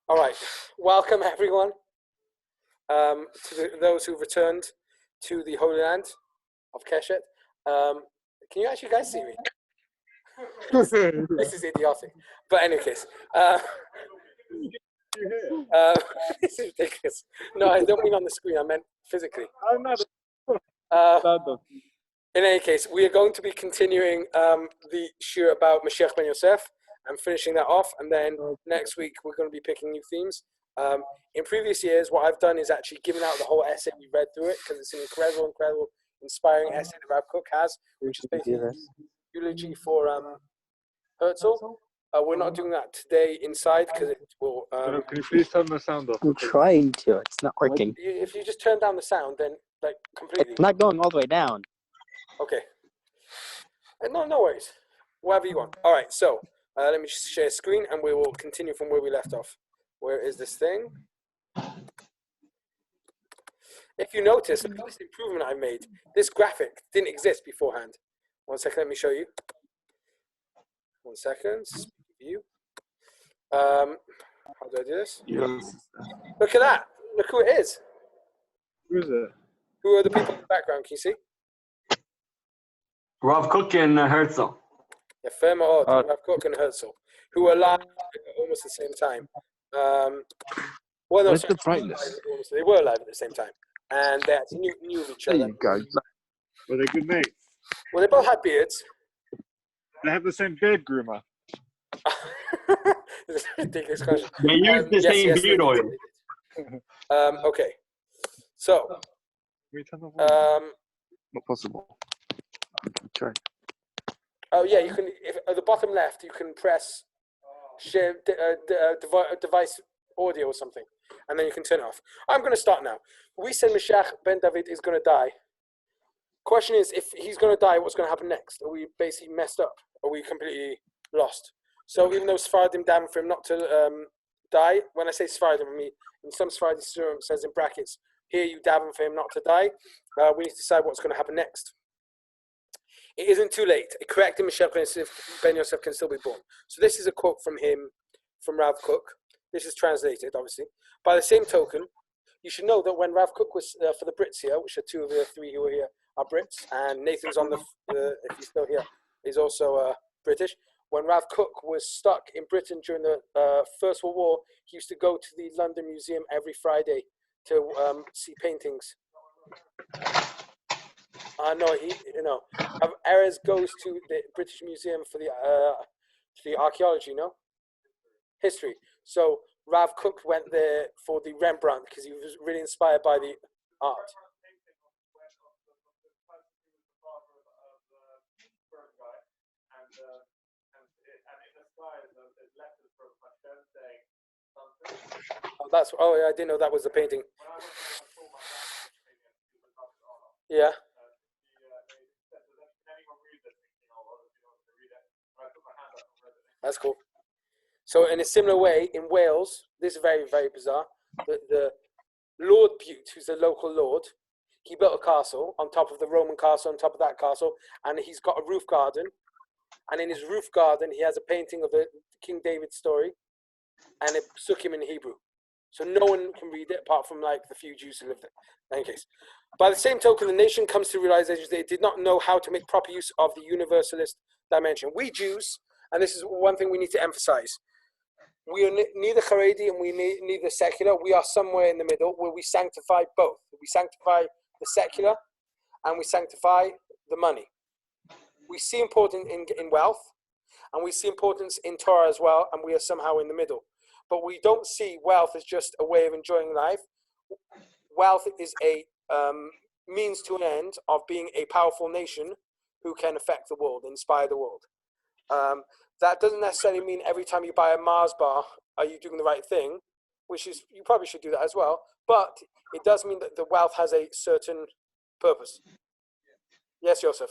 All right, welcome everyone to those who returned to the Holy Land of Keshet. Can you actually guys see me? This is idiotic. But in any case, this is ridiculous. No, I don't mean on the screen. I meant physically. In any case, we are going to be continuing the shiur about Mashiach ben Yosef and finishing that off. And then next week, we're going to be picking new themes. In previous years, what I've done is actually given out the whole essay. We read through it because it's an incredible, inspiring essay that Rav Kook has, which is basically a eulogy for Hertzl. We're not doing that today inside because it will. Can you please turn the sound off? I'm trying to. It's not working. If you just turn down the sound, then completely. It's not going all the way down. Okay. No worries. Whatever you want. All right. So let me just share screen, and we will continue from where we left off. Where is this thing? If you notice, look at this improvement I made. This graphic didn't exist beforehand. 1 second. Let me show you. 1 second. View. How do I do this? Yes. Look at that. Look who it is. Who is it? Who are the people in the background? Can you see? Rav Kook and Hertzl. Yeah, Rav Kook and Hertzl, who were alive at almost the same time. Well, no, Where's sorry, the brightness? they were alive at the same time, and they actually knew of each other. There you go. Were they good mates? Well, they both had beards. They have the same beard groomer. This is a ridiculous question. They use the same beard oil. Okay, so Can we turn the volume? Not possible. Okay. oh yeah, you can. If at the bottom left, you can press share device audio or something, and then you can turn it off. I'm going to start now. We said Mashiach ben David is going to die. Question is, if he's going to die, what's going to happen next? Are we basically messed up? Are we completely lost? So even though Sephardim damn for him not to die, when I say Sephardim, I mean in some Sephardim it says in brackets, here you daven for him not to die. We need to decide what's going to happen next. It isn't too late. A corrected Mashiach ben Yosef can still be born. So this is a quote from him, from Rav Kook. This is translated, obviously. By the same token, you should know that when Rav Kook was for the Brits here, which are two of the three who are here are Brits, and Nathan's on if he's still here, is also British. When Rav Kook was stuck in Britain during the First World War, he used to go to the London Museum every Friday to see paintings. No, Erez goes to the British Museum for the archaeology, history. So Rav Kook went there for the Rembrandt because he was really inspired by the art. I didn't know that was the painting. Yeah. That's cool. So in a similar way, in Wales, this is very, very bizarre. The Lord Bute, who's the local lord, he built a castle on top of the Roman castle, on top of that castle, and he's got a roof garden. And in his roof garden, he has a painting of the King David story, and it psukim in Hebrew. So no one can read it apart from the few Jews who lived there. In any case, by the same token, the nation comes to realization that it did not know how to make proper use of the universalist dimension. We Jews, and this is one thing we need to emphasize, we are neither Haredi and we neither secular. We are somewhere in the middle where we sanctify both. We sanctify the secular and we sanctify the money. We see importance in wealth and we see importance in Torah as well, and we are somehow in the middle. But we don't see wealth as just a way of enjoying life. Wealth is a means to an end of being a powerful nation who can affect the world, inspire the world. That doesn't necessarily mean every time you buy a Mars bar, are you doing the right thing, which is, you probably should do that as well. But it does mean that the wealth has a certain purpose. Yes, Joseph.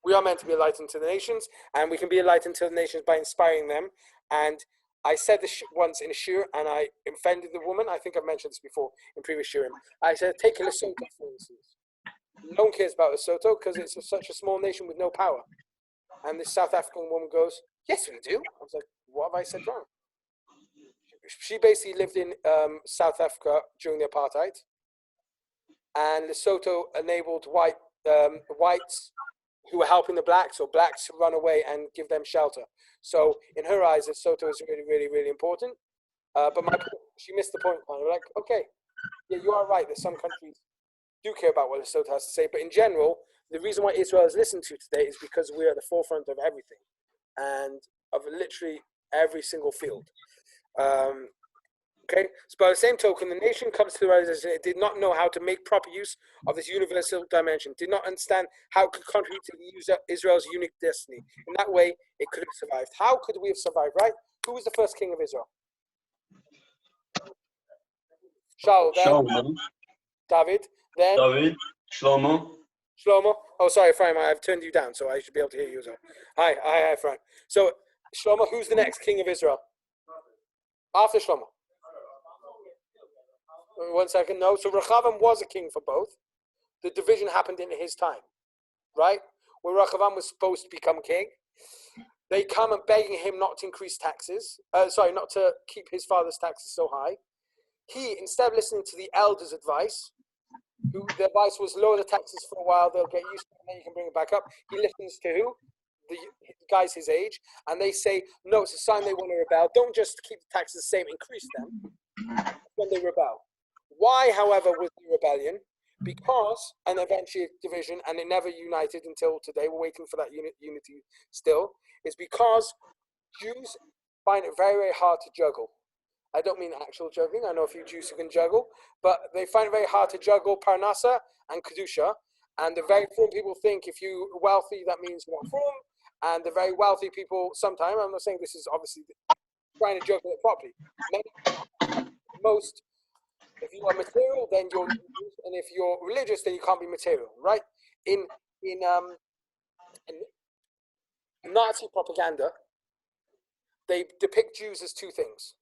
We are meant to be a light unto the nations, and we can be a light unto the nations by inspiring them. And I said this once in a shiur, and I offended the woman. I think I've mentioned this before in previous shiurim. I said, take a Lesotho, for instance. No one cares about Lesotho because it's such a small nation with no power. And this South African woman goes, yes, we do. I was like, what have I said wrong? she basically lived in South Africa during the apartheid, and Lesotho enabled whites who were helping the blacks or blacks to run away and give them shelter. So in her eyes, Lesotho is really, really, really important. But she missed the point. Kind of like, okay, yeah, you are right that some countries do care about what Lesotho has to say, but in general, the reason why Israel is listened to today is because we're at the forefront of everything and of literally every single field. Okay, so by the same token, the nation comes to the realization it did not know how to make proper use of this universal dimension, did not understand how it could contribute to Israel's unique destiny. In that way, it could have survived. How could we have survived, right? Who was the first king of Israel? Shaul, then Shaul, David, then David, Shlomo. Shlomo. Oh, sorry, Ephraim, I've turned you down, so I should be able to hear you as well. Hi, Ephraim. So, Shlomo, who's the next king of Israel? After Shlomo. 1 second, no. So Rechavam was a king for both. The division happened in his time, right? When Rechavam was supposed to become king, they come and begging him not to increase taxes. Not to keep his father's taxes so high. He, instead of listening to the elders' advice, who their advice was lower the taxes for a while, they'll get used to it, and then you can bring it back up. He listens to who? The guys his age, and they say, no, it's a sign they want to rebel. Don't just keep the taxes the same, increase them when they rebel. Why, however, was the rebellion? Because, and eventually division, and it never united until today, we're waiting for that unity still, is because Jews find it very, very hard to juggle. I don't mean actual juggling. I know a few Jews who can juggle, but they find it very hard to juggle Parnasa and Kedusha. And the very frum people think if you're wealthy, that means you're not frum. And the very wealthy people, sometimes, I'm not saying this is obviously trying to juggle it properly. Most, if you are material, then you're religious, and if you're religious, then you can't be material, right? In Nazi propaganda, they depict Jews as two things: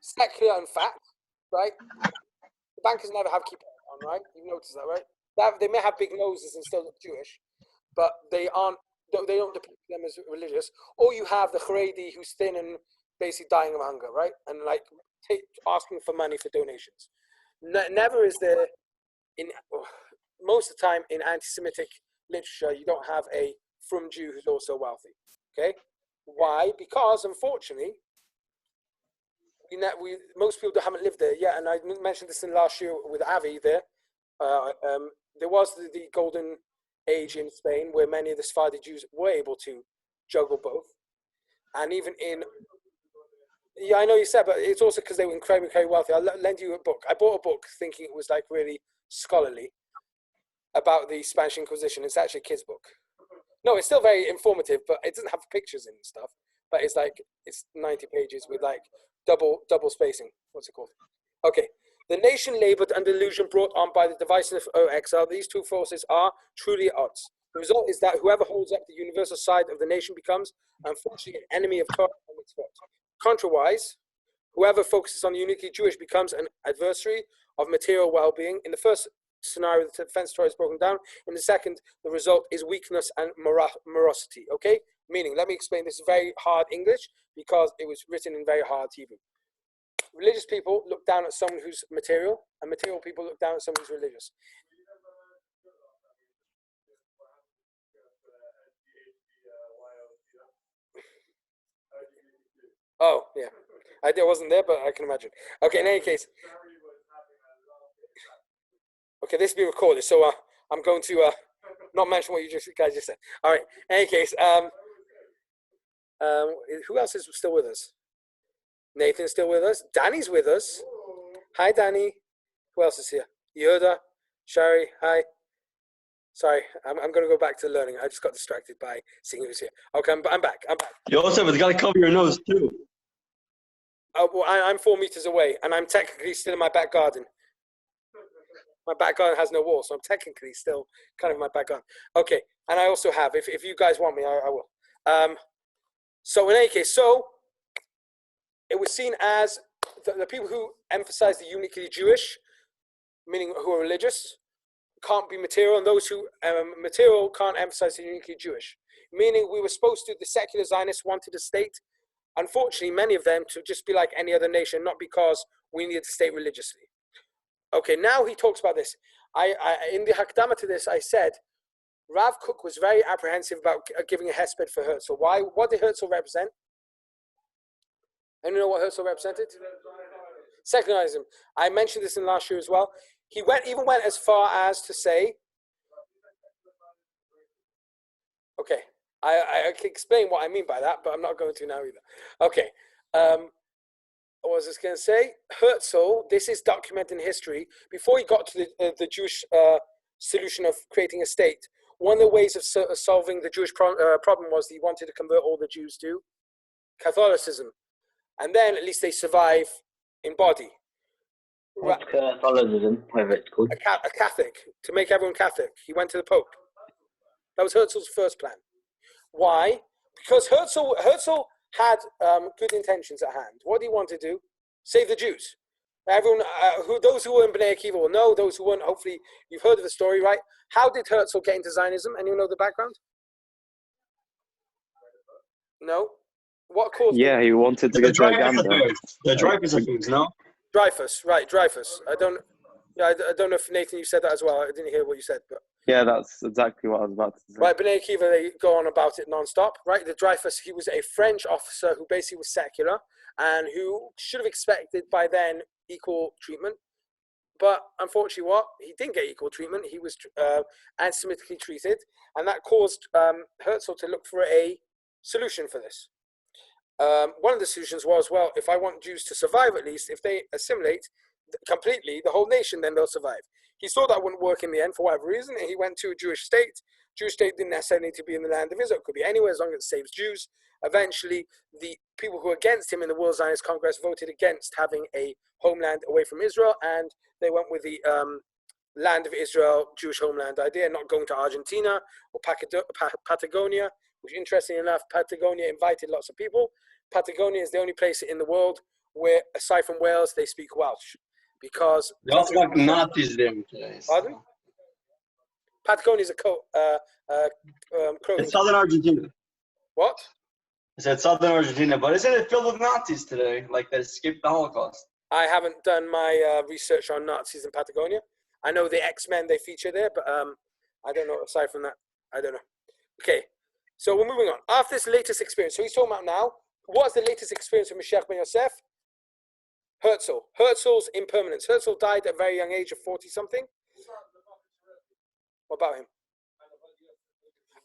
secular and fat, right? The bankers never have kippah on, right? You've noticed that, right? They may have big noses and still look Jewish, but they don't depict them as religious. Or you have the Haredi who's thin and basically dying of hunger, right? And like asking for money for donations. Never is there, most of the time in anti-Semitic literature, you don't have a frum Jew who's also wealthy. Okay, why? Because unfortunately, most people haven't lived there yet, and I mentioned this in last year with Avi there. There was the golden age in Spain where many of the Sephardi Jews were able to juggle both, and even in I know you said, but it's also because they were incredibly, incredibly wealthy. I'll lend you a book. I bought a book thinking it was like really scholarly about the Spanish Inquisition. It's actually a kid's book. No, it's still very informative, but it doesn't have pictures and stuff. But it's 90 pages with like double spacing. What's it called? Okay. The nation labored under illusion brought on by the devices of exile. These two forces are truly at odds. The result is that whoever holds up the universal side of the nation becomes, unfortunately, an enemy of Torah and mitzvot. Contrawise, whoever focuses on the uniquely Jewish becomes an adversary of material well-being. In the first scenario, the defense Torah is broken down. In the second, the result is weakness and morosity. Okay? Meaning, let me explain this very hard English because it was written in very hard Hebrew. Religious people look down at someone who's material, and material people look down at someone who's religious. Oh, yeah. I wasn't there, but I can imagine. Okay, in any case. Okay, this will be recorded, so I'm going to not mention what you guys just said. All right, in any case, who else is still with us? Nathan's still with us. Danny's with us. Hi, Danny. Who else is here? Yehuda, Shari, hi. Sorry, I'm going to go back to learning. I just got distracted by seeing who's here. Okay, I'm back. Yosef, it's got to cover your nose too. Well, I'm 4 meters away, and I'm technically still in my back garden. My back garden has no wall, so I'm technically still kind of in my back garden. Okay, and I also have, if you guys want me, I will. So in any case, it was seen as the people who emphasize the uniquely Jewish, meaning who are religious, can't be material, and those who material can't emphasize the uniquely Jewish. Meaning we were supposed to, the secular Zionists wanted a state Unfortunately, many of them to just be like any other nation, not because we need to state religiously. Okay, now he talks about this. In the Hakdama to this, I said, Rav Kook was very apprehensive about giving a hesped for Hertzl. Why? What did Hertzl represent? Anyone know what Hertzl represented? Secularism. I mentioned this in last year as well. He even went as far as to say, okay, I can explain what I mean by that, but I'm not going to now either. Okay. What was I going to say? Hertzl, this is documented in history. Before he got to the Jewish solution of creating a state, one of the ways of solving the Jewish problem was he wanted to convert all the Jews to Catholicism. And then at least they survive in body. What's Catholicism, whatever it's called? A Catholic, to make everyone Catholic. He went to the Pope. That was Herzl's first plan. Why? Because Hertzl had good intentions at hand. What did he want to do? Save the Jews. Everyone, those who were in Bnei Akiva will know. Those who weren't, hopefully, you've heard of the story, right? How did Herzl get into Zionism? Anyone know the background? No. What caused? Yeah, he wanted to go to Uganda. The Dreyfus Affair, no? Dreyfus, right? Dreyfus. I don't know if Nathan you said that as well. I didn't hear what you said, but Yeah, that's exactly what I was about to say. right. Bnei Akiva, they go on about it non-stop, right? The Dreyfus, he was a French officer who basically was secular and who should have expected by then equal treatment. But unfortunately, he didn't get equal treatment. He was anti-Semitically treated, and that caused Herzl to look for a solution for this. One of the solutions was, well, if I want Jews to survive at least, if they assimilate completely the whole nation, then they'll survive. He saw that wouldn't work in the end for whatever reason, and he went to a Jewish state. Jewish state didn't necessarily need to be in the land of Israel. It could be anywhere as long as it saves Jews. Eventually, the people who were against him in the World Zionist Congress voted against having a homeland away from Israel, and they went with the land of Israel, Jewish homeland idea, not going to Argentina or Patagonia, which, interestingly enough, Patagonia invited lots of people. Patagonia is the only place in the world where, aside from Wales, they speak Welsh. Because They also got Nazis there today. Pardon? Patagonia is a clothing. It's southern Argentina. What? I said southern Argentina, but isn't it filled with Nazis today? Like they escaped the Holocaust. I haven't done my research on Nazis in Patagonia. I know the X-Men, they feature there, but I don't know, aside from that, I don't know. Okay, so we're moving on. After this latest experience, so he's talking about now, what's the latest experience of Mashiach ben Yosef? Hertzl. Herzl's impermanence. Hertzl died at a very young age of 40-something. What about him?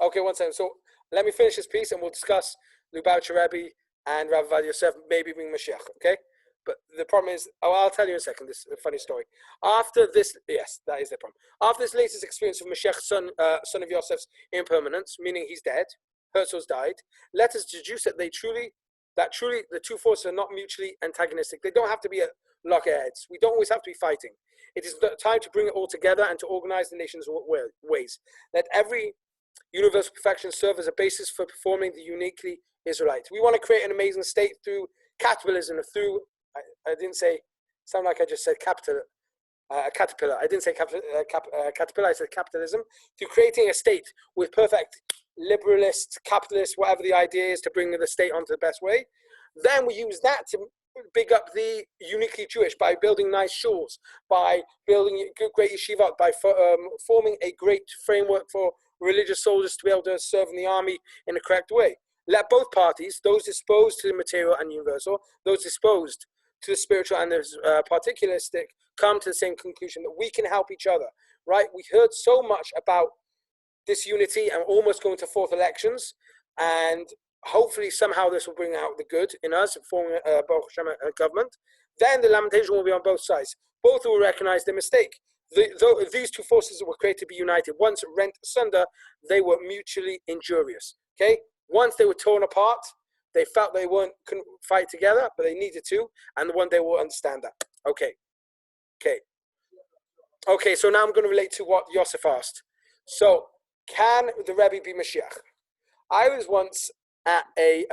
Okay, one second. So let me finish this piece and we'll discuss Lubavitcher Rebbe and Rav Ovadia Yosef maybe being Mashiach, okay? But the problem is, I'll tell you in a second, this is a funny story. After this, yes, that is the problem. After this latest experience of Mashiach, son of Yosef's impermanence, meaning he's dead, Herzl's died, let us deduce that truly the two forces are not mutually antagonistic. They don't have to be at loggerheads. We don't always have to be fighting. It is time to bring it all together and to organize the nation's ways. Let every universal perfection serve as a basis for performing the uniquely Israelite. We want to create an amazing state through capitalism, through, I didn't say, sound like I just said caterpillar. I didn't say caterpillar, I said capitalism. Through creating a state with perfect liberalist, capitalist, whatever the idea is, to bring the state onto the best way. Then we use that to big up the uniquely Jewish by building nice shuls, by building great yeshivot, by forming a great framework for religious soldiers to be able to serve in the army in the correct way. Let both parties, those disposed to the material and universal, those disposed to the spiritual and the particularistic, come to the same conclusion that we can help each other, right? We heard so much about disunity and almost going to fourth elections, and hopefully somehow this will bring out the good in us, forming a government. Then the lamentation will be on both sides. Both will recognize their mistake. These two forces were created to be united. Once rent asunder, they were mutually injurious. Okay? Once they were torn apart, they felt they couldn't fight together, but they needed to, and one day will understand that. Okay, so now I'm going to relate to what Yosef asked. So, can the Rebbe be Mashiach? I was once at a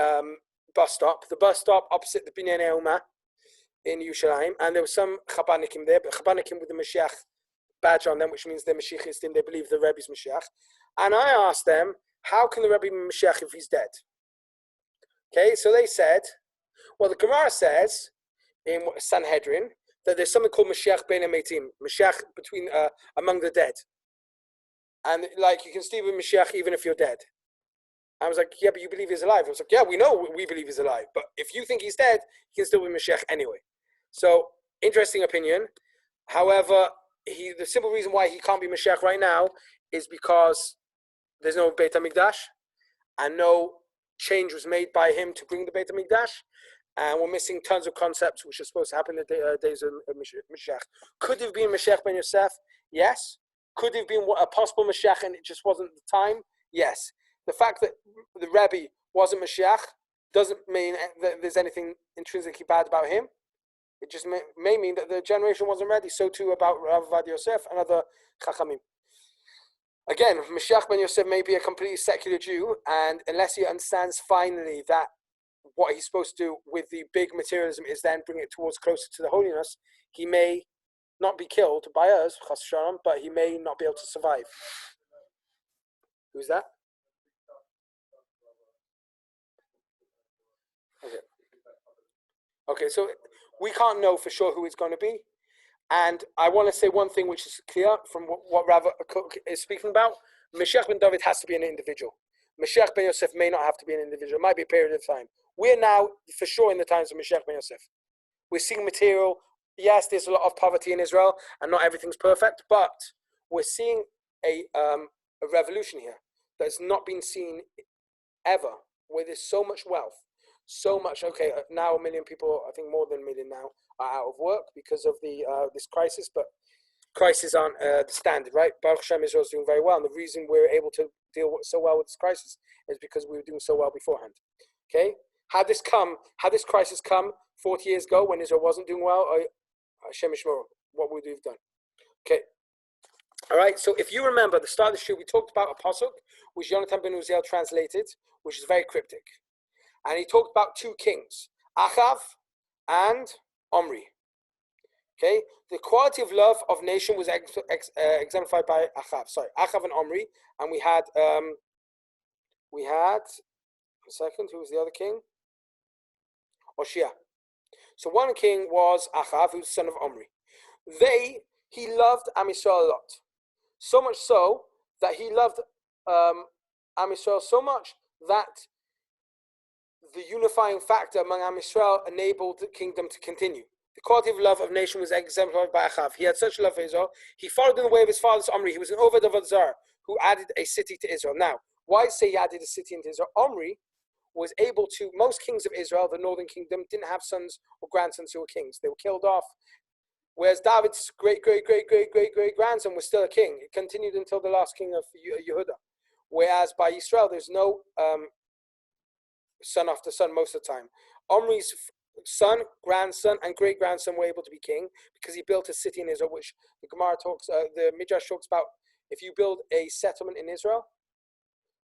bus stop, the bus stop opposite the Binyanei Uma in Yerushalayim, and there were some Chabadnikim there, but Chabadnikim with the Mashiach badge on them, which means they're Mashiachist and they believe the Rebbe's Mashiach. And I asked them, how can the Rebbe be Mashiach if he's dead? Okay, so they said, Well, the Gemara says in Sanhedrin that there's something called Mashiach ben Metim, Mashiach between among the dead, and like you can still be Mashiach even if you're dead. I was like, yeah, but you believe he's alive. I was like, yeah, we know we believe he's alive, but if you think he's dead, he can still be Mashiach anyway. So interesting opinion. However, the simple reason why he can't be Mashiach right now is because there's no Beit HaMikdash and no change was made by him to bring the Beit HaMikdash, and we're missing tons of concepts which are supposed to happen in the days of Mashiach. Could have been Mashiach ben Yosef? Yes. Could have been a possible Mashiach and it just wasn't the time? Yes. The fact that the Rebbe wasn't Mashiach doesn't mean that there's anything intrinsically bad about him. It just may mean that the generation wasn't ready. So too about Rav Ovadia Yosef and other Chachamim. Again, Mashiach ben Yosef may be a completely secular Jew, and unless he understands finally that what he's supposed to do with the big materialism is then bring it towards closer to the holiness, he may not be killed by us, Chas Shalom, but he may not be able to survive. Who's that? Okay, so we can't know for sure who it's going to be. And I want to say one thing which is clear from what Rav Kook is speaking about. Mashiach ben David has to be an individual. Mashiach ben Yosef may not have to be an individual. It might be a period of time. We're now for sure in the times of Mashiach ben Yosef. We're seeing material. Yes, there's a lot of poverty in Israel and not everything's perfect, but we're seeing a revolution here that's not been seen ever, where there's so much wealth. So much, okay, now 1 million people, I think more than 1 million now, are out of work because of the this crisis, but crises aren't the standard, right? Baruch Hashem, Israel's doing very well, and the reason we're able to deal so well with this crisis is because we were doing so well beforehand, okay? Had this crisis come 40 years ago when Israel wasn't doing well, Hashem Yishmor, what would we have done? Okay, all right, so if you remember the start of the show, we talked about a pasuk, which Jonathan ben Uziel translated, which is very cryptic. And he talked about 2 kings, Achav and Omri. Okay, the quality of love of nation was exemplified by Achav. Sorry, Achav and Omri, and we had a second. Who was the other king? Oshia. So one king was Achav, who was the son of Omri. He loved Am Yisrael a lot, so much so that he loved Am Yisrael so much that the unifying factor among Am Yisrael enabled the kingdom to continue. The quality of love of nation was exemplified by Achav. He had such love for Israel. He followed in the way of his father's Omri. He was an Oved of Zar who added a city to Israel. Now, why say he added a city into Israel? Omri was able to, most kings of Israel, the northern kingdom, didn't have sons or grandsons who were kings. They were killed off. Whereas David's great-grandson was still a king. It continued until the last king of Yehuda. Whereas by Israel, there's no son after son most of the time. Omri's son, grandson, and great-grandson were able to be king because he built a city in Israel, which the Gemara talks, the Midrash talks about. If you build a settlement in Israel,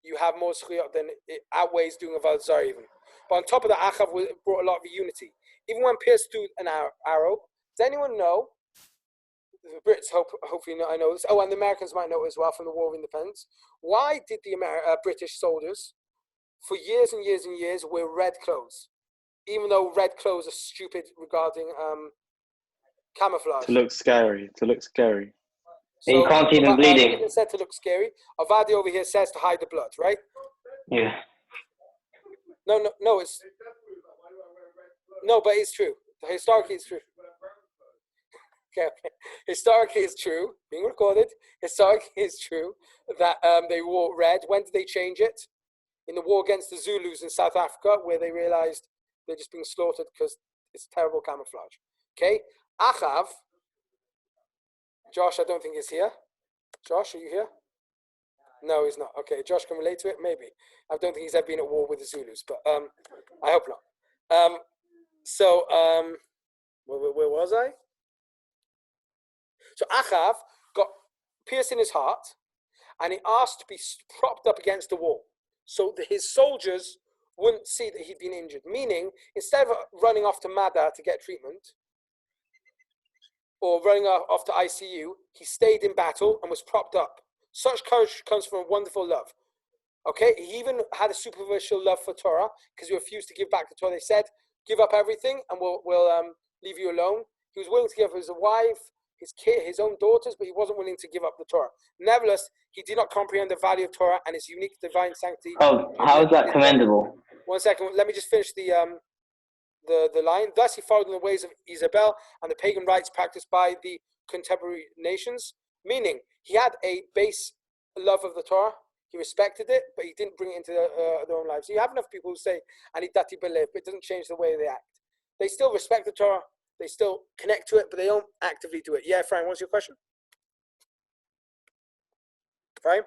you have more zchiyot than it outweighs doing a Avodah Zarah even. But on top of that, Achav brought a lot of unity. Even when pierced through an arrow, does anyone know? The Brits hopefully I know this. Oh, and the Americans might know as well from the War of Independence. Why did the British soldiers, for years and years and years, wear red clothes? Even though red clothes are stupid regarding camouflage. To look scary. So you can't see them bleeding. It said to look scary. Avadi over here says to hide the blood, right? Yeah. No, it's... No, but it's true. Historically, it's true. Okay. Historically, it's true. Being recorded. Historically, it's true that they wore red. When did they change it? In the war against the Zulus in South Africa, where they realized they're just being slaughtered because it's terrible camouflage. Okay? Achav. Josh, I don't think he's here. Josh, are you here? No, he's not. Okay, Josh can relate to it? Maybe. I don't think he's ever been at war with the Zulus, but I hope not. Where was I? So Achav got pierced in his heart, and he asked to be propped up against the wall, so that his soldiers wouldn't see that he'd been injured. Meaning, instead of running off to Mada to get treatment, or running off to ICU, he stayed in battle and was propped up. Such courage comes from a wonderful love. Okay, he even had a superficial love for Torah because he refused to give back the Torah. They said, give up everything and we'll leave you alone. He was willing to give up his wife, his kid, his own daughters, but he wasn't willing to give up the Torah. Nevertheless, he did not comprehend the value of Torah and its unique divine sanctity. Oh, how is that commendable? 1 second, let me just finish the line. Thus he followed in the ways of Isabel and the pagan rites practiced by the contemporary nations, meaning he had a base love of the Torah. He respected it, but he didn't bring it into their own lives. So you have enough people who say, "Ani dati believe," but it doesn't change the way they act. They still respect the Torah, they still connect to it, but they don't actively do it. Yeah, Frank, what's your question? Frank?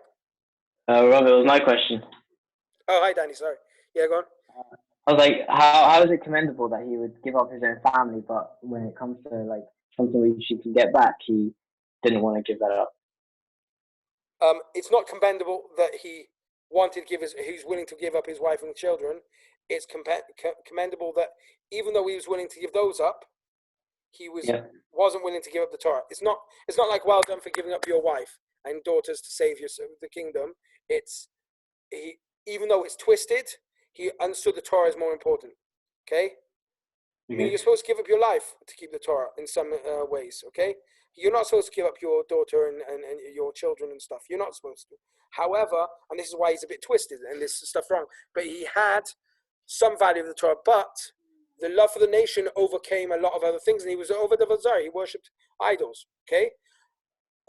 Rob, it was my question. Oh, hi, Danny. Sorry. Yeah, go on. I was like, how is it commendable that he would give up his own family, but when it comes to like something which he can get back, he didn't want to give that up? It's not commendable that he wanted to give he's willing to give up his wife and children. It's commendable that even though he was willing to give those up, he wasn't willing to give up the Torah. It's not like, well done for giving up your wife and daughters to save the kingdom. Even though it's twisted, he understood the Torah is more important. Okay? I mean, you're supposed to give up your life to keep the Torah in some ways. Okay? You're not supposed to give up your daughter and your children and stuff. You're not supposed to. However, and this is why he's a bit twisted and this stuff wrong, but he had some value of the Torah, but the love for the nation overcame a lot of other things, and he was over the Vazar. He worshipped idols. Okay?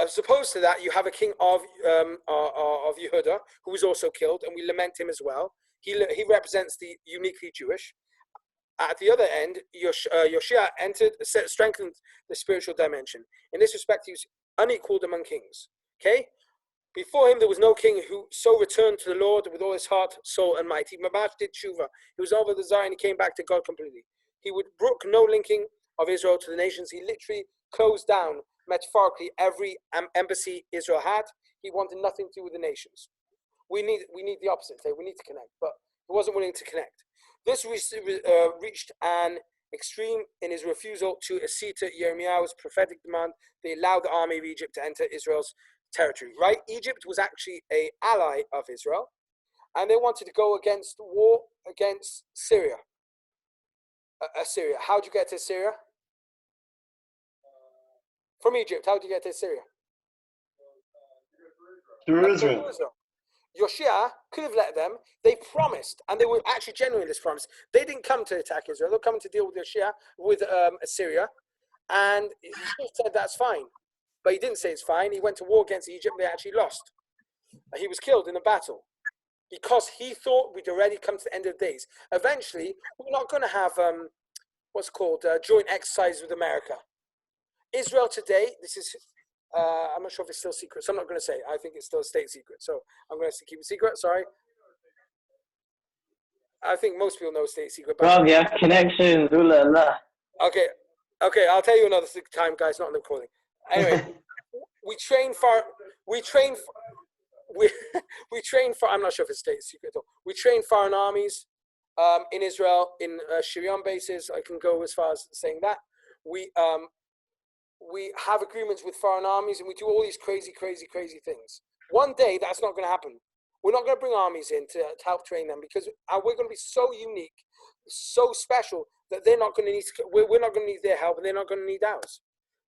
As opposed to that, you have a king of Yehuda who was also killed, and we lament him as well. He represents the uniquely Jewish. At the other end, Yoshia strengthened the spiritual dimension. In this respect, he was unequaled among kings. Okay? Before him, there was no king who so returned to the Lord with all his heart, soul, and might. He mamash did tshuva. He was over the Zion. He came back to God completely. He would brook no linking of Israel to the nations. He literally closed down, metaphorically, every embassy Israel had. He wanted nothing to do with the nations. We need the opposite. We need to connect, but he wasn't willing to connect. This reached an extreme in his refusal to accede to Yirmiyahu's prophetic demand. They allowed the army of Egypt to enter Israel's territory. Right? Egypt was actually an ally of Israel, and they wanted to go war against Syria. Assyria. How did you get to Syria? From Egypt. How did you get to Syria? Through Israel. Yoshia could have let them. They promised, and they were actually genuine in this promise. They didn't come to attack Israel. They were coming to deal with Yoshia, with Assyria, and he said that's fine. But he didn't say it's fine. He went to war against Egypt. They actually lost. He was killed in a battle because he thought we'd already come to the end of the days. Eventually, we're not going to have joint exercise with America. Israel today, this is, I'm not sure if it's still secret, so I'm not going to say. I think it's still a state secret, so I'm going to keep it secret. Sorry. I think most people know state secret. Rob, you have connections. Ooh la la. Okay, I'll tell you another time, guys, not in the recording. Anyway, we train for, I'm not sure if it's state secret at all. We train foreign armies in Israel, in Shirion bases. I can go as far as saying that. We have agreements with foreign armies, and we do all these crazy things. One day, that's not going to happen. We're not going to bring armies in to help train them because we're going to be so unique, so special that they're not going to need. We're not going to need their help, and they're not going to need ours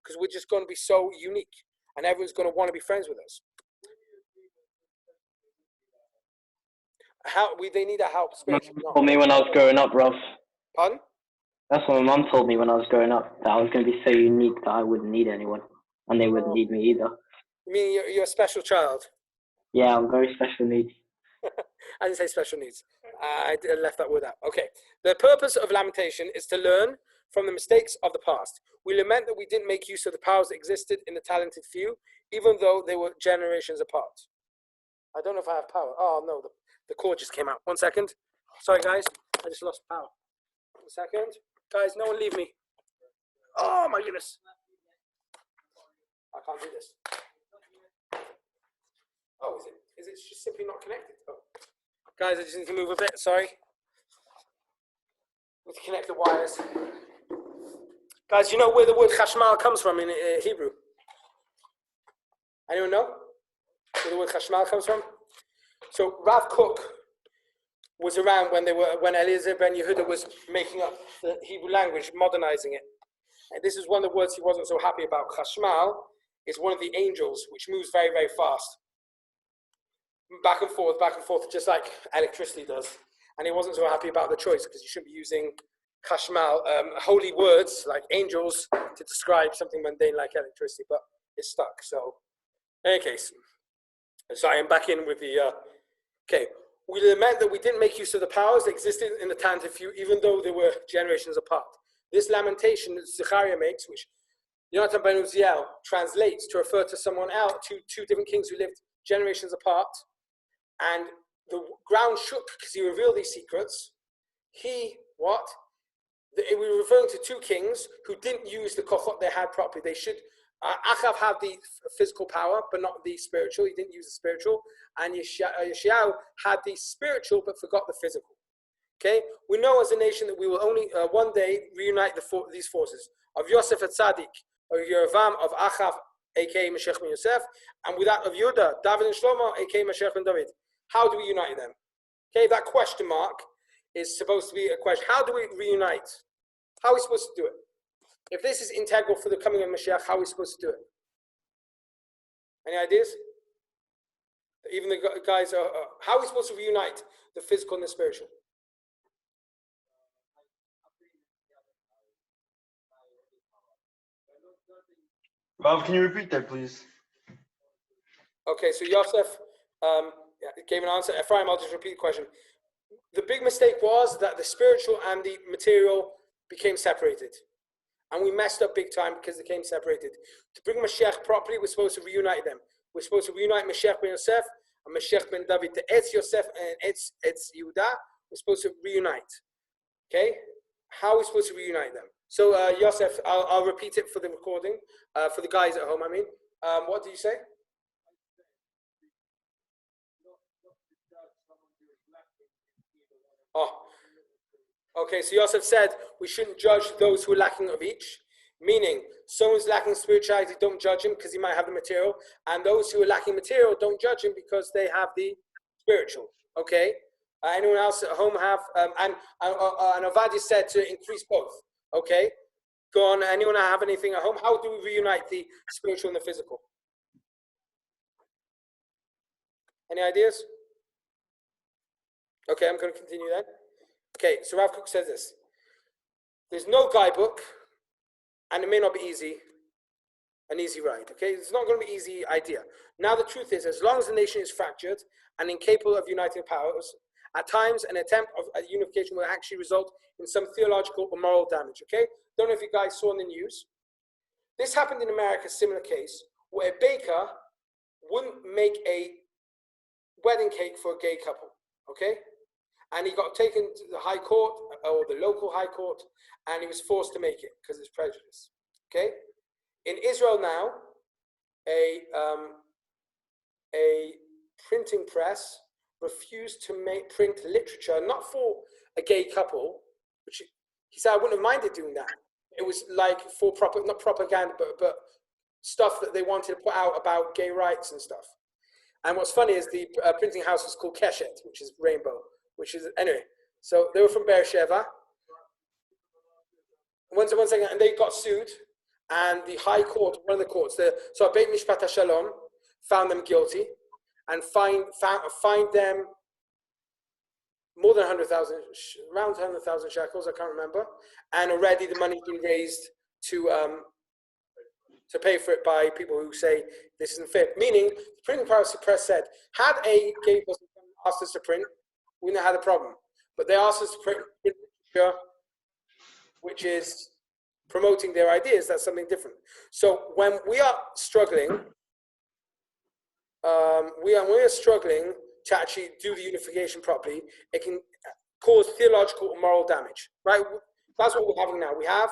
because we're just going to be so unique, and everyone's going to want to be friends with us. They need our help spiritually. Told me when I was growing up, Rob. Pardon? That's what my mum told me when I was growing up, that I was going to be so unique that I wouldn't need anyone, and they wouldn't need me either. You mean you're a special child? Yeah, I'm very special needs. I didn't say special needs. I left that word out. Okay. The purpose of lamentation is to learn from the mistakes of the past. We lament that we didn't make use of the powers that existed in the talented few, even though they were generations apart. I don't know if I have power. Oh, no, the cord just came out. 1 second. Sorry, guys. I just lost power. 1 second. Guys, no one leave me. Oh, my goodness. I can't do this. Oh, is it just simply not connected? Oh. Guys, I just need to move a bit. Sorry. Need to connect the wires. Guys, you know where the word chashmal comes from in Hebrew? Anyone know where the word chashmal comes from? So Rav Kook, was around when Eliezer ben Yehuda was making up the Hebrew language, modernizing it. And this is one of the words he wasn't so happy about. Chashmal is one of the angels which moves very, very fast. Back and forth, just like electricity does. And he wasn't so happy about the choice because you shouldn't be using Chashmal, holy words like angels, to describe something mundane like electricity, but it's stuck. So, in any case, so I am back in with the, okay. We lament that we didn't make use of the powers that existed in the Tantive few, even though they were generations apart. This lamentation that Zechariah makes, which Yonatan ben Uziel translates to refer to someone else, two different kings who lived generations apart, and the ground shook because he revealed these secrets. We were referring to two kings who didn't use the kochot they had properly. They should. Achav had the physical power, but not the spiritual. He didn't use the spiritual. And Yeshayahu had the spiritual, but forgot the physical. Okay? We know as a nation that we will only one day reunite these forces of Yosef at Tzaddik, of Yerovam, of Achav, aka Mashiach ben Yosef, and with that of Yehuda, David and Shlomo, aka Mashiach ben David. How do we unite them? Okay, that question mark is supposed to be a question. How do we reunite? How are we supposed to do it? If this is integral for the coming of Mashiach, how are we supposed to do it? Any ideas? Even the guys are, how are we supposed to reunite the physical and the spiritual? Rob, can you repeat that, please? Okay, so Yosef gave an answer. Ephraim, I'll just repeat the question. The big mistake was that the spiritual and the material became separated. And we messed up big time because they became separated. To bring Mashiach properly, we're supposed to reunite them. We're supposed to reunite Mashiach ben Yosef and Mashiach ben David. The Etz Yosef and Etz Yehuda, we're supposed to reunite. Okay? How are we supposed to reunite them? So, Yosef, I'll repeat it for the recording, for the guys at home, I mean. What did you say? Oh. Okay, so Yosef said we shouldn't judge those who are lacking of each, meaning someone's lacking spirituality, don't judge him because he might have the material, and those who are lacking material, don't judge him because they have the spiritual. Okay? Anyone else at home have, and Ovadia said to increase both. Okay? Go on, anyone have anything at home? How do we reunite the spiritual and the physical? Any ideas? Okay, I'm going to continue then. Okay, so Rav Kook says this. There's no guidebook, and it may not be an easy ride. Okay, it's not going to be an easy idea. Now the truth is, as long as the nation is fractured and incapable of uniting powers, at times an attempt at unification will actually result in some theological or moral damage. Okay, don't know if you guys saw in the news. This happened in America, a similar case, where a baker wouldn't make a wedding cake for a gay couple. Okay. And he got taken to the high court or the local high court, and he was forced to make it because it's prejudice. Okay, in Israel now, a printing press refused to print literature not for a gay couple, which he said I wouldn't have minded doing that. It was like for not propaganda, but stuff that they wanted to put out about gay rights and stuff. And what's funny is the printing house was called Keshet, which is rainbow. Which is, anyway, so they were from Beersheba. One second, and they got sued, and the high court, one of the courts, so Beit Mishpat HaShalom found them guilty, and fined them more than 100,000, around 100,000 shekels, I can't remember, and already the money's been raised to pay for it by people who say this isn't fair. Meaning, the printing press said, had a gay person asked us to print, we know how the problem. But they asked us to print literature, which is promoting their ideas. That's something different. So when we are struggling, we are struggling to actually do the unification properly, it can cause theological or moral damage, right? That's what we're having now. We have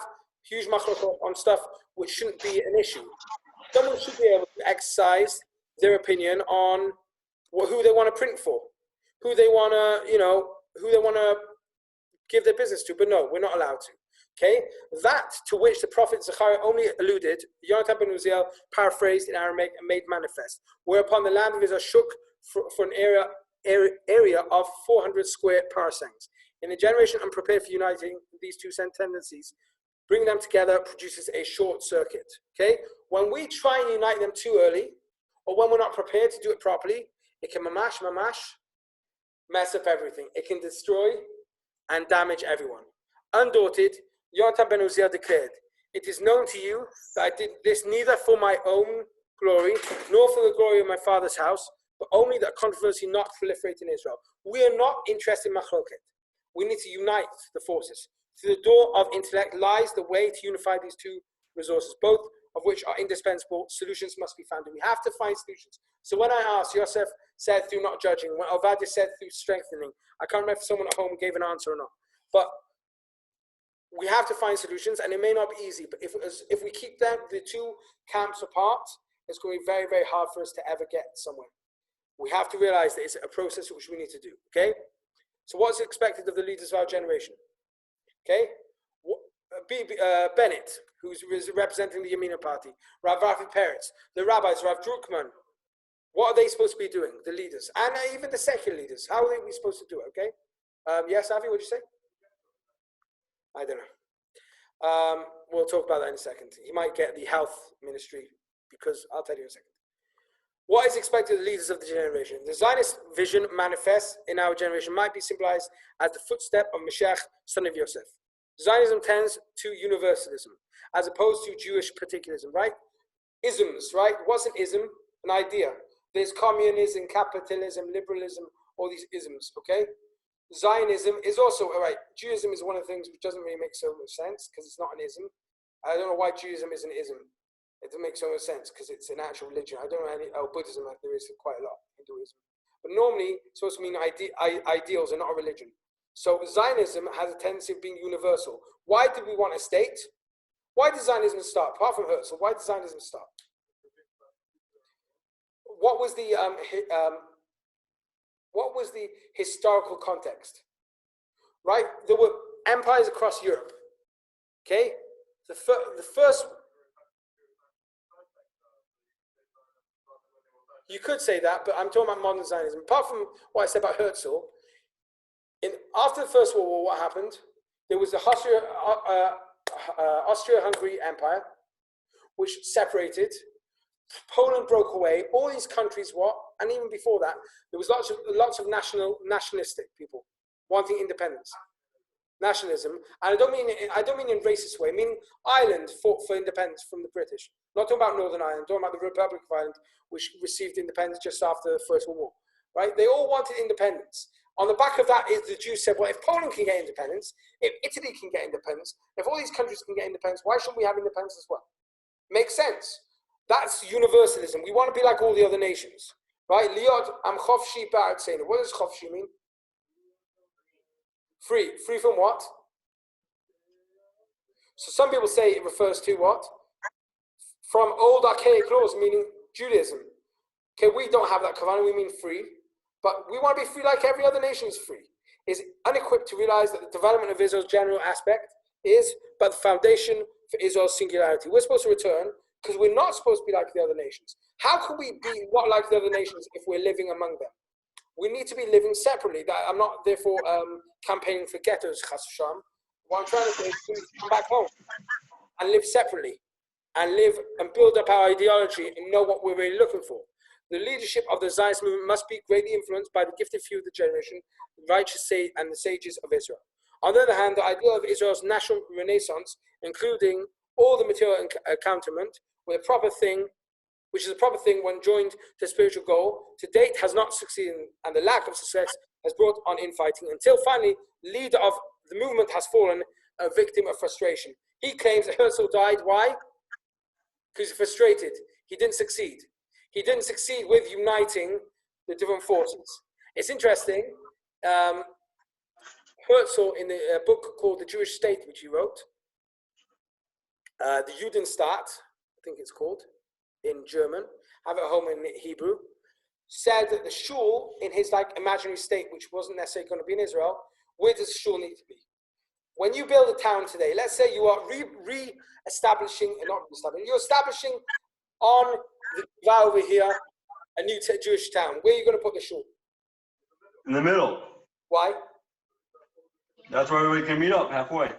huge machlokot on stuff which shouldn't be an issue. Someone should be able to exercise their opinion on who they want to print for, who they want to give their business to, but no, we're not allowed to. Okay, that to which the prophet Zechariah only alluded, Yonatan ben Uziel paraphrased in Aramaic and made manifest, whereupon the land of Israel shook for an era area of 400 square parsecs. In a generation unprepared for uniting these two tendencies, bringing them together produces a short circuit. Okay? When we try and unite them too early, or when we're not prepared to do it properly, it can mamash, mess up everything. It can destroy and damage everyone. Undaunted, Yonatan ben Uziel declared, "It is known to you that I did this neither for my own glory, nor for the glory of my father's house, but only that controversy not proliferate in Israel." We are not interested in machloket. We need to unite the forces. Through the door of intellect lies the way to unify these two resources, both of which are indispensable. Solutions must be found, and we have to find solutions. So when I asked, Yosef said through not judging. When Ovadia said through strengthening. I can't remember if someone at home gave an answer or not. But we have to find solutions, and it may not be easy. But if we keep the two camps apart, it's going to be very, very hard for us to ever get somewhere. We have to realize that it's a process which we need to do. Okay. So what's expected of the leaders of our generation? Okay. Bennett, who's representing the Yamina party, Rav Rafi Peretz, the rabbis, Rav Druckmann. What are they supposed to be doing, the leaders? And even the secular leaders. How are we supposed to do it, okay? Yes, Avi, what did you say? I don't know. We'll talk about that in a second. He might get the health ministry, because I'll tell you in a second. What is expected of the leaders of the generation? The Zionist vision manifests in our generation might be symbolized as the footstep of Mashiach, son of Yosef. Zionism tends to universalism, as opposed to Jewish particularism, right? Isms, right? What's an ism? An idea. There's communism, capitalism, liberalism, all these isms, okay? Zionism is also, all right, Judaism is one of the things which doesn't really make so much sense because it's not an ism. I don't know why Judaism is an ism. It doesn't make so much sense because it's an actual religion. I don't know any, Buddhism, like there is quite a lot, Hinduism. But normally, it's supposed to mean ideals and not a religion. So Zionism has a tendency of being universal. Why did we want a state? Why did Zionism start? Apart from Hertzl, why did Zionism start? What was the historical context? Right? There were empires across Europe. Okay? The first... You could say that, but I'm talking about modern Zionism. Apart from what I said about Hertzl, after the First World War, what happened? There was the Austria-Hungary Empire, which separated. Poland broke away. All these countries, and even before that, there was lots of nationalistic people wanting independence, nationalism. And I don't mean in racist way. I mean Ireland fought for independence from the British. Not talking about Northern Ireland. Talking about the Republic of Ireland, which received independence just after the First World War. Right? They all wanted independence. On the back of that is the Jews said, well, if Poland can get independence, if Italy can get independence, if all these countries can get independence, why shouldn't we have independence as well? Makes sense. That's universalism. We want to be like all the other nations. Right? Liot am chofshi ba'artzeinu. What does chofshi mean? Free. Free from what? So some people say it refers to what? From old archaic laws, meaning Judaism. Okay, we don't have that kavanah, we mean free. But we want to be free like every other nation is free. Is unequipped to realize that the development of Israel's general aspect is but the foundation for Israel's singularity. We're supposed to return because we're not supposed to be like the other nations. How can we be what like the other nations if we're living among them? We need to be living separately. I'm not therefore campaigning for ghettos, chas v'shalom. What I'm trying to say is we need to come back home and live separately and live and build up our ideology and know what we're really looking for. The leadership of the Zionist movement must be greatly influenced by the gifted few of the generation, the righteous and the sages of Israel. On the other hand, the ideal of Israel's national renaissance, including all the material accountment, with a proper thing, which is a proper thing when joined to a spiritual goal, to date has not succeeded, and the lack of success has brought on infighting, until finally, the leader of the movement has fallen a victim of frustration. He claims that Hertzl died. Why? Because he's frustrated. He didn't succeed. He didn't succeed with uniting the different forces. It's interesting. Hertzl, in a book called The Jewish State, which he wrote, the Judenstaat, I think it's called, in German, have it at home in Hebrew, said that the shul in his imaginary state, which wasn't necessarily going to be in Israel, where does the shul need to be? When you build a town today, let's say you are re-establishing, you're establishing on the over here a new Jewish town. Where are you going to put the shul? In the middle. Why? That's where we can meet up halfway.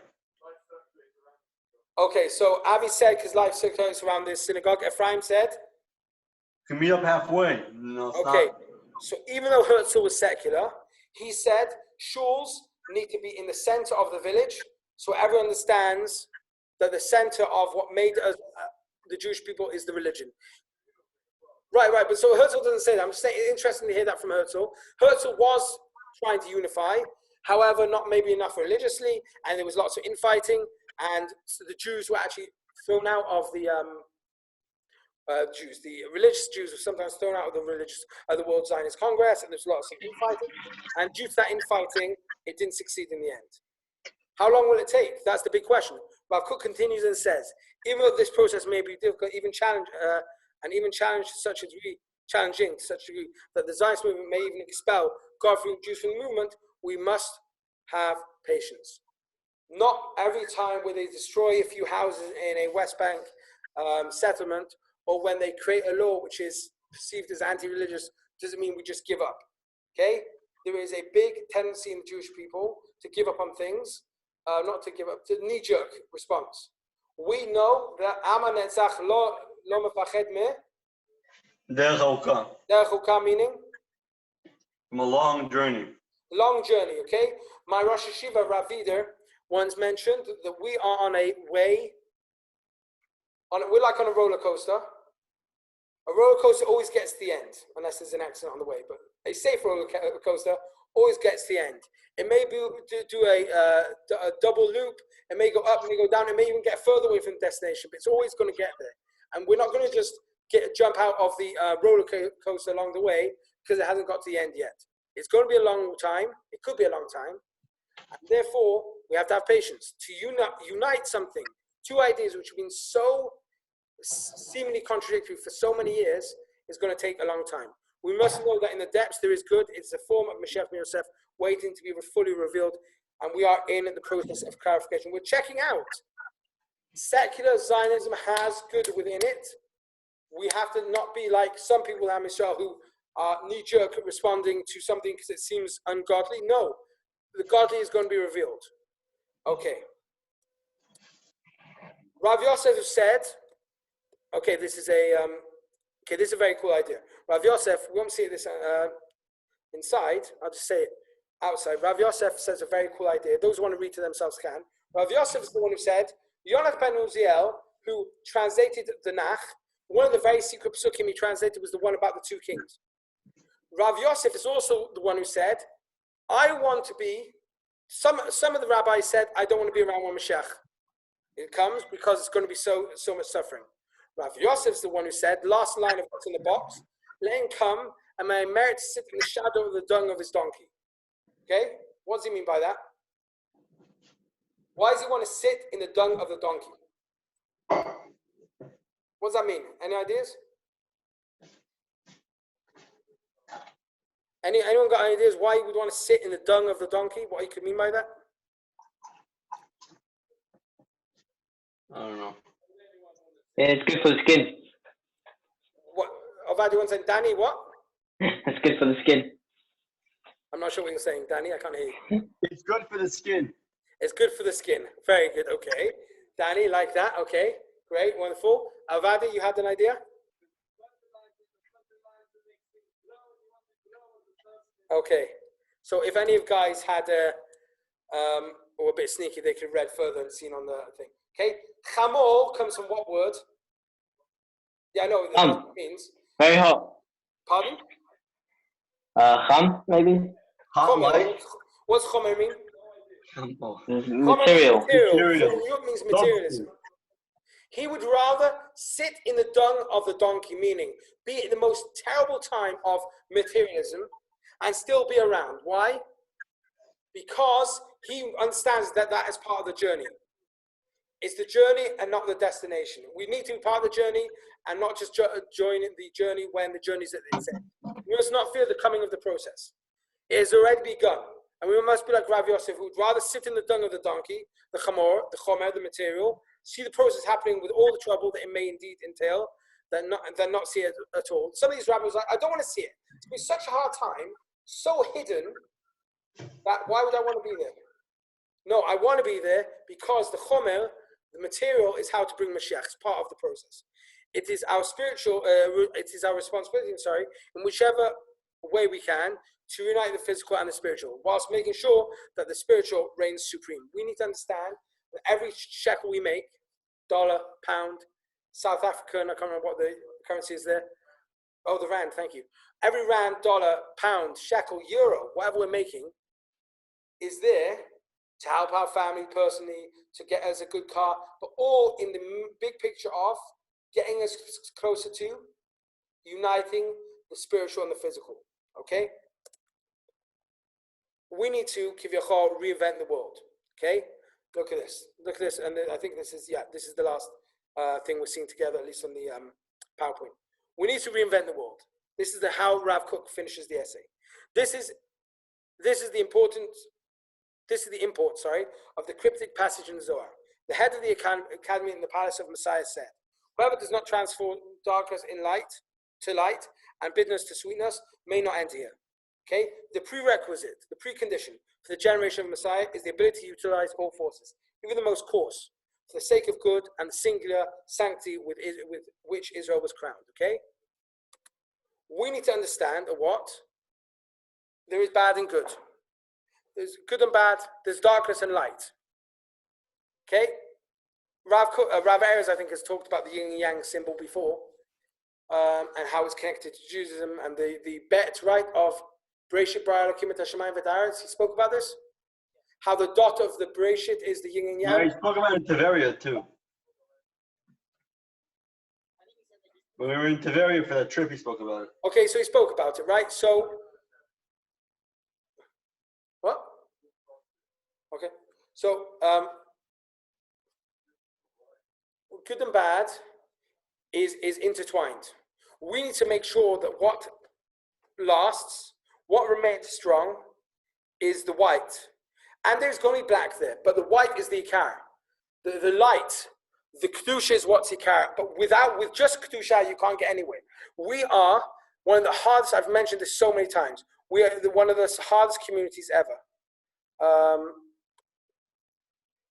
Okay, so Avi said because life circulates around this synagogue. Ephraim said. Can meet up halfway. No, it's Okay, not. so even though Hertzl was secular, he said shuls need to be in the center of the village, so everyone understands that the center of what made us the Jewish people is the religion. Right, but so Hertzl doesn't say that. I'm just saying it's interesting to hear that from Hertzl. Hertzl was trying to unify, however, not maybe enough religiously, and there was lots of infighting, and so the Jews were actually thrown out of the Jews. The religious Jews were sometimes thrown out of the World Zionist Congress, and there's lots of infighting. And due to that infighting, it didn't succeed in the end. How long will it take? That's the big question. Rav Kook continues and says, even though this process may be difficult, even challenging to such a degree that the Zionist movement may even expel God-fearing Jews from the movement, we must have patience. Not every time when they destroy a few houses in a West Bank settlement, or when they create a law which is perceived as anti-religious, doesn't mean we just give up. Okay? There is a big tendency in the Jewish people to give up on things, not to give up, to knee-jerk response. We know that Ama Netzach lo mefached me. Derech Derech meaning? From a long journey. Long journey, okay? My Rosh Hashiva, Rav Theodore, once mentioned that we are on a way, we're like on a roller coaster. A roller coaster always gets to the end, unless there's an accident on the way. But a safe roller coaster always gets to the end. It may do a double loop. It may go up, it may go down. It may even get further away from the destination, but it's always going to get there. And we're not going to just jump out of the roller coaster along the way because it hasn't got to the end yet. It's going to be a long time. It could be a long time. And therefore, we have to have patience. To unite something, two ideas which have been so seemingly contradictory for so many years, is going to take a long time. We must know that in the depths there is good. It's a form of Mashiach Yosef waiting to be fully revealed, and we are in the process of clarification. We're checking out. Secular Zionism has good within it. We have to not be like some people in Israel who are knee-jerk responding to something because it seems ungodly. No, the godly is going to be revealed. Okay. Rav Yosef said, okay, this is a very cool idea. Rav Yosef, we won't see this inside, I'll just say it outside. Rav Yosef says a very cool idea. Those who want to read to themselves can. Rav Yosef is the one who said, Yonach ben Uziel, who translated the Nach, one of the very secret psukim he translated was the one about the two kings. Rav Yosef is also the one who said, I want to be, some of the rabbis said, I don't want to be around when Mashiach it comes because it's going to be so much suffering. Rav Yosef is the one who said, last line of what's in the box, let him come and may I merit to sit in the shadow of the dung of his donkey. Okay? What does he mean by that? Why does he want to sit in the dung of the donkey? What does that mean? Any ideas? Anyone got any ideas why he would want to sit in the dung of the donkey? What he could mean by that? I don't know. Yeah, it's good for the skin. What? Avadi wants to say, Danny, what? It's good for the skin. I'm not sure what you're saying, Danny. I can't hear you. It's good for the skin. It's good for the skin. Very good. Okay. Danny, like that. Okay. Great. Wonderful. Avadi, you had an idea? Okay. So if any of you guys had or a bit sneaky, they could have read further and seen on the thing. Okay. Chamol comes from what word? Yeah, I know what it means. Very hot. Pardon? Cham, maybe? Hot light. What's chomer mean? Material. Chomer means materialism. He would rather sit in the dung of the donkey, meaning be in the most terrible time of materialism and still be around. Why? Because he understands that that is part of the journey. It's the journey and not the destination. We need to be part of the journey and not just join the journey when the journey is at its end. We must not fear the coming of the process. It has already begun. And we must be like Rav Yosef, who would rather sit in the dung of the donkey, the chomer, the material, see the process happening with all the trouble that it may indeed entail, than not see it at all. Some of these rabbis are like, I don't want to see it. It's been such a hard time so hidden that why would I want to be there? No, I want to be there because the chomer, the material, is how to bring Mashiach. It's part of the process. It is our spiritual, it is our responsibility, in whichever way we can, to unite the physical and the spiritual, whilst making sure that the spiritual reigns supreme. We need to understand that every shekel we make, dollar, pound, South African, I can't remember what the currency is there. Oh, the rand, thank you. Every rand, dollar, pound, shekel, euro, whatever we're making, is there to help our family personally, to get us a good car, but all in the big picture of getting us closer to uniting the spiritual and the physical. Okay? We need to, kivyachol, reinvent the world. Okay? Look at this. Look at this. And I think this is the last thing we're seeing together, at least on the PowerPoint. We need to reinvent the world. This is how Rav Kook finishes the essay. This is the importance. This is the import, of the cryptic passage in the Zohar. The head of the academy in the palace of Messiah said, "Whoever does not transform darkness in light to light and bitterness to sweetness may not enter here." Okay? The prerequisite, the precondition for the generation of Messiah is the ability to utilize all forces, even the most coarse, for the sake of good and the singular sanctity with which Israel was crowned. Okay? We need to understand that what? There is bad and good. There's good and bad. There's darkness and light. Okay? Rav Erez, I think, has talked about the yin and yang symbol before, and how it's connected to Judaism and the bet, of Bereshit bara Elokim et hashamayim v'haaretz. He spoke about this. How the dot of the Bereshit is the yin and yang. Yeah, he spoke about it in Tiberia too. When we were in Tiberia for that trip, he spoke about it. Okay, so he spoke about it, right? So, what? Okay, so good and bad is intertwined. We need to make sure that what lasts, what remains strong, is the white. And there's going to be black there, but the white is the ikar. The light, the kedusha is what's ikar. But with just kedusha, you can't get anywhere. We are one of the hardest, I've mentioned this so many times, we are one of the hardest communities ever.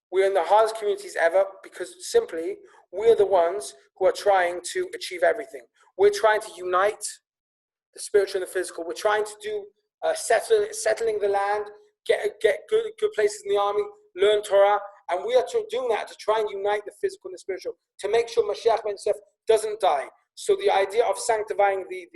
We're in the hardest communities ever because simply we're the ones who are trying to achieve everything. We're trying to unite the spiritual and the physical. We're trying to do settling the land, get good places in the army, learn Torah, and we are doing that to try and unite the physical and the spiritual, to make sure Mashiach ben Yosef doesn't die. So the idea of sanctifying the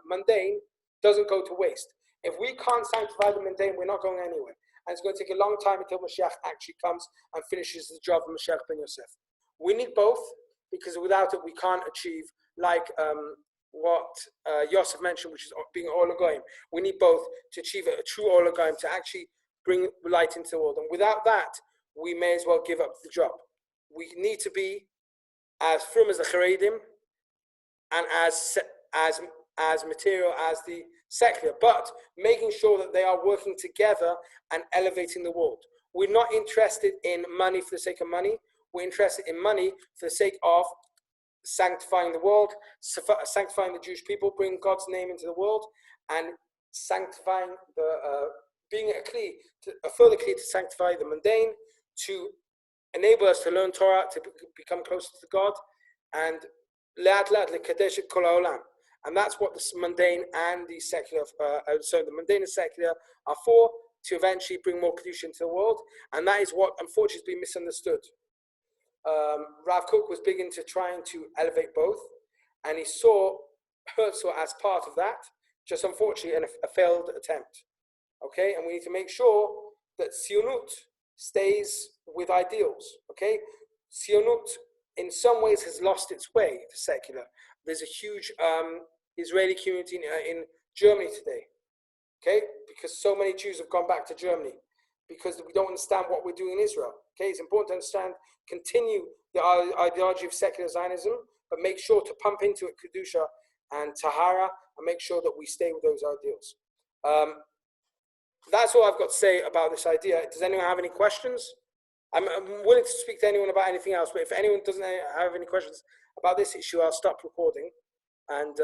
mundane doesn't go to waste. If we can't sanctify the mundane, we're not going anywhere. And it's going to take a long time until Mashiach actually comes and finishes the job of Mashiach ben Yosef. We need both, because without it, we can't achieve, like what Yosef mentioned, which is being Or Goyim. We need both to achieve a true Or Goyim, to actually bring light into the world. And without that, we may as well give up the job. We need to be as firm as the Charedim and as material as the secular, but making sure that they are working together and elevating the world. We're not interested in money for the sake of money. We're interested in money for the sake of sanctifying the world, sanctifying the Jewish people, bringing God's name into the world, and sanctifying being a further key to sanctify the mundane, to enable us to learn Torah, to become closer to God, and le'at le'at lekadesh et kol ha'olam. And that's what the mundane and the secular, the mundane and secular are for, to eventually bring more kedusha into the world. And that is what, unfortunately, has been misunderstood. Rav Kook was big into trying to elevate both, and he saw Hertzl as part of that, just unfortunately a failed attempt. Okay, and we need to make sure that Tzionut stays with ideals. Okay, Tzionut in some ways has lost its way to secular. There's a huge Israeli community in Germany today. Okay, because so many Jews have gone back to Germany because we don't understand what we're doing in Israel. Okay, it's important to understand, continue the ideology of secular Zionism, but make sure to pump into it Kedusha and Tahara, and make sure that we stay with those ideals. That's all I've got to say about this idea. Does anyone have any questions? I'm willing to speak to anyone about anything else, but if anyone doesn't have any questions about this issue, I'll stop recording and